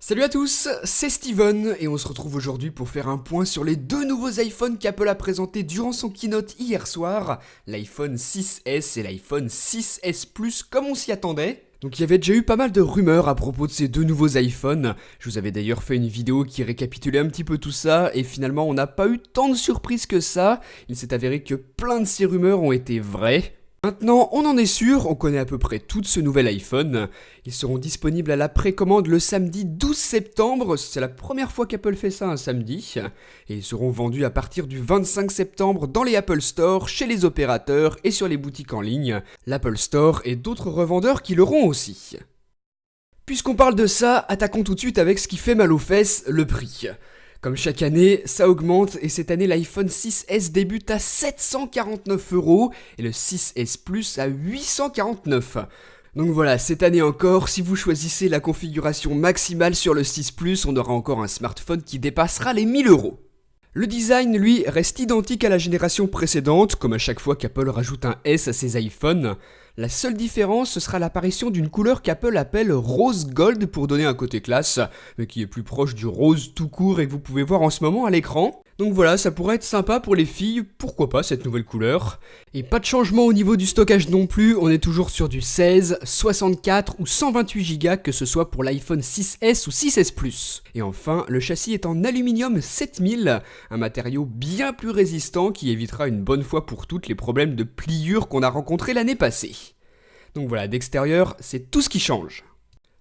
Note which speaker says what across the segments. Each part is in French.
Speaker 1: Salut à tous, c'est Steven et on se retrouve aujourd'hui pour faire un point sur les deux nouveaux iPhones qu'Apple a présentés durant son keynote hier soir, l'iPhone 6S et l'iPhone 6S Plus comme on s'y attendait. Donc il y avait déjà eu pas mal de rumeurs à propos de ces deux nouveaux iPhones, je vous avais d'ailleurs fait une vidéo qui récapitulait un petit peu tout ça et finalement on n'a pas eu tant de surprises que ça, il s'est avéré que plein de ces rumeurs ont été vraies. Maintenant, on en est sûr, on connaît à peu près tout de ce nouvel iPhone. Ils seront disponibles à la précommande le samedi 12 septembre, c'est la première fois qu'Apple fait ça un samedi. Et ils seront vendus à partir du 25 septembre dans les Apple Store, chez les opérateurs et sur les boutiques en ligne, l'Apple Store et d'autres revendeurs qui l'auront aussi. Puisqu'on parle de ça, attaquons tout de suite avec ce qui fait mal aux fesses, le prix. Comme chaque année, ça augmente et cette année l'iPhone 6S débute à 749€ et le 6S Plus à 849. Donc voilà, cette année encore, si vous choisissez la configuration maximale sur le 6 Plus, on aura encore un smartphone qui dépassera les 1000€. Le design, lui, reste identique à la génération précédente, comme à chaque fois qu'Apple rajoute un S à ses iPhones. La seule différence, ce sera l'apparition d'une couleur qu'Apple appelle rose gold pour donner un côté classe, mais qui est plus proche du rose tout court et que vous pouvez voir en ce moment à l'écran. Donc voilà, ça pourrait être sympa pour les filles, pourquoi pas cette nouvelle couleur. Et pas de changement au niveau du stockage non plus, on est toujours sur du 16, 64 ou 128Go, que ce soit pour l'iPhone 6S ou 6S Plus. Et enfin, le châssis est en aluminium 7000, un matériau bien plus résistant qui évitera une bonne fois pour toutes les problèmes de pliure qu'on a rencontrés l'année passée. Donc voilà, d'extérieur, c'est tout ce qui change.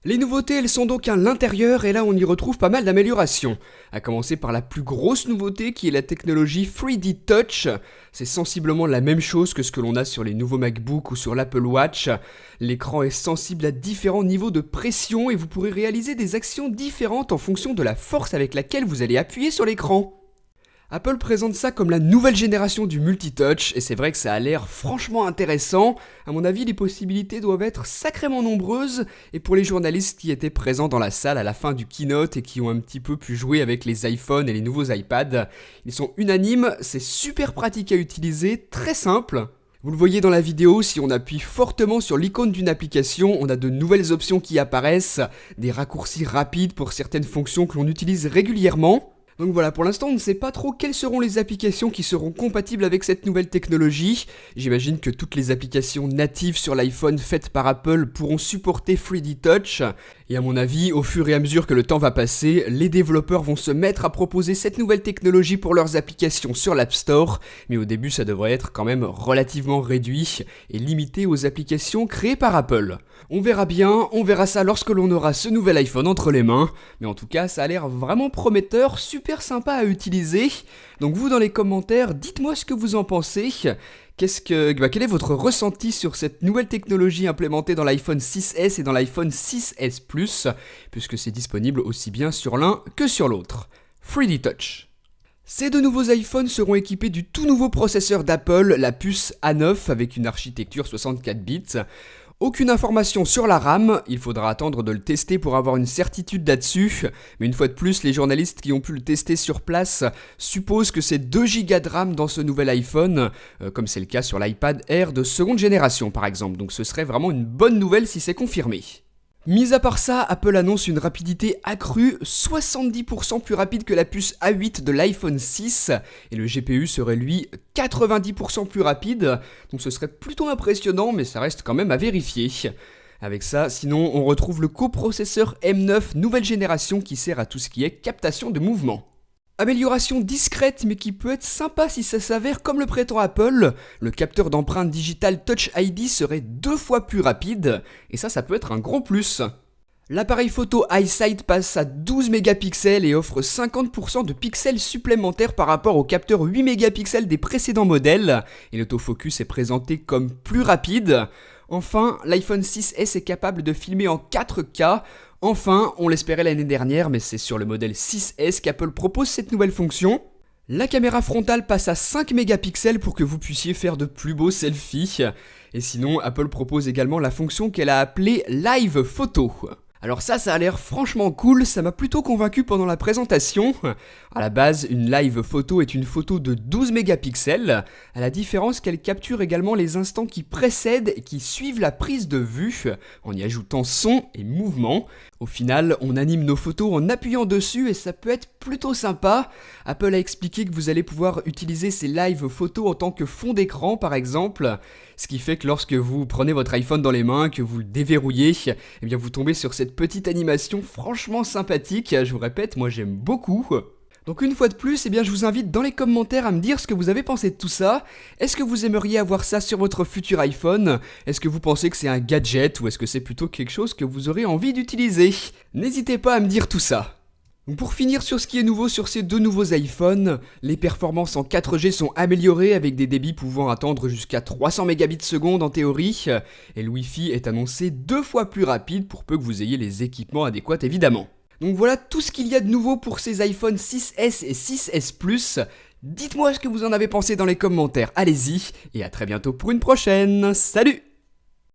Speaker 1: Les nouveautés, elles sont donc à l'intérieur et là on y retrouve pas mal d'améliorations. À commencer par la plus grosse nouveauté qui est la technologie 3D Touch. C'est sensiblement la même chose que ce que l'on a sur les nouveaux MacBook ou sur l'Apple Watch. L'écran est sensible à différents niveaux de pression et vous pourrez réaliser des actions différentes en fonction de la force avec laquelle vous allez appuyer sur l'écran. Apple présente ça comme la nouvelle génération du multitouch et c'est vrai que ça a l'air franchement intéressant. À mon avis, les possibilités doivent être sacrément nombreuses et pour les journalistes qui étaient présents dans la salle à la fin du keynote et qui ont un petit peu pu jouer avec les iPhones et les nouveaux iPads, ils sont unanimes, c'est super pratique à utiliser, très simple. Vous le voyez dans la vidéo, si on appuie fortement sur l'icône d'une application, on a de nouvelles options qui apparaissent, des raccourcis rapides pour certaines fonctions que l'on utilise régulièrement. Donc voilà, pour l'instant on ne sait pas trop quelles seront les applications qui seront compatibles avec cette nouvelle technologie. J'imagine que toutes les applications natives sur l'iPhone faites par Apple pourront supporter 3D Touch. Et à mon avis, au fur et à mesure que le temps va passer, les développeurs vont se mettre à proposer cette nouvelle technologie pour leurs applications sur l'App Store. Mais au début ça devrait être quand même relativement réduit et limité aux applications créées par Apple. On verra bien, on verra ça lorsque l'on aura ce nouvel iPhone entre les mains. Mais en tout cas, ça a l'air vraiment prometteur, super sympa à utiliser. Donc vous dans les commentaires, dites-moi ce que vous en pensez. Quel est votre ressenti sur cette nouvelle technologie implémentée dans l'iPhone 6S et dans l'iPhone 6S Plus, puisque c'est disponible aussi bien sur l'un que sur l'autre. 3D Touch. Ces deux nouveaux iPhones seront équipés du tout nouveau processeur d'Apple, la puce A9 avec une architecture 64 bits. Aucune information sur la RAM, il faudra attendre de le tester pour avoir une certitude là-dessus, mais une fois de plus, les journalistes qui ont pu le tester sur place supposent que c'est 2Go de RAM dans ce nouvel iPhone, comme c'est le cas sur l'iPad Air de seconde génération par exemple, donc ce serait vraiment une bonne nouvelle si c'est confirmé. Mis à part ça, Apple annonce une rapidité accrue, 70% plus rapide que la puce A8 de l'iPhone 6, et le GPU serait lui 90% plus rapide, donc ce serait plutôt impressionnant, mais ça reste quand même à vérifier. Avec ça, sinon, on retrouve le coprocesseur M9 nouvelle génération qui sert à tout ce qui est captation de mouvement. Amélioration discrète mais qui peut être sympa si ça s'avère comme le prétend Apple, le capteur d'empreinte digitale Touch ID serait 2 fois plus rapide, et ça peut être un gros plus. L'appareil photo iSight passe à 12 mégapixels et offre 50% de pixels supplémentaires par rapport au capteur 8 mégapixels des précédents modèles, et l'autofocus est présenté comme plus rapide. Enfin, l'iPhone 6S est capable de filmer en 4K. Enfin, on l'espérait l'année dernière, mais c'est sur le modèle 6S qu'Apple propose cette nouvelle fonction. La caméra frontale passe à 5 mégapixels pour que vous puissiez faire de plus beaux selfies. Et sinon, Apple propose également la fonction qu'elle a appelée Live Photo. Alors ça a l'air franchement cool, ça m'a plutôt convaincu pendant la présentation. À la base, une live photo est une photo de 12 mégapixels, à la différence qu'elle capture également les instants qui précèdent et qui suivent la prise de vue, en y ajoutant son et mouvement. Au final, on anime nos photos en appuyant dessus et ça peut être plutôt sympa. Apple a expliqué que vous allez pouvoir utiliser ces live photos en tant que fond d'écran par exemple, ce qui fait que lorsque vous prenez votre iPhone dans les mains, que vous le déverrouillez, eh bien vous tombez sur cette petite animation franchement sympathique, je vous répète, moi j'aime beaucoup. Donc une fois de plus, eh bien je vous invite dans les commentaires à me dire ce que vous avez pensé de tout ça. Est-ce que vous aimeriez avoir ça sur votre futur iPhone? Est-ce que vous pensez que c'est un gadget ou est-ce que c'est plutôt quelque chose que vous aurez envie d'utiliser? N'hésitez pas à me dire tout ça. Donc pour finir sur ce qui est nouveau sur ces deux nouveaux iPhones, les performances en 4G sont améliorées avec des débits pouvant atteindre jusqu'à 300 Mbps en théorie, et le Wi-Fi est annoncé 2 fois plus rapide pour peu que vous ayez les équipements adéquats évidemment. Donc voilà tout ce qu'il y a de nouveau pour ces iPhone 6S et 6S Plus. Dites-moi ce que vous en avez pensé dans les commentaires, allez-y, et à très bientôt pour une prochaine. Salut!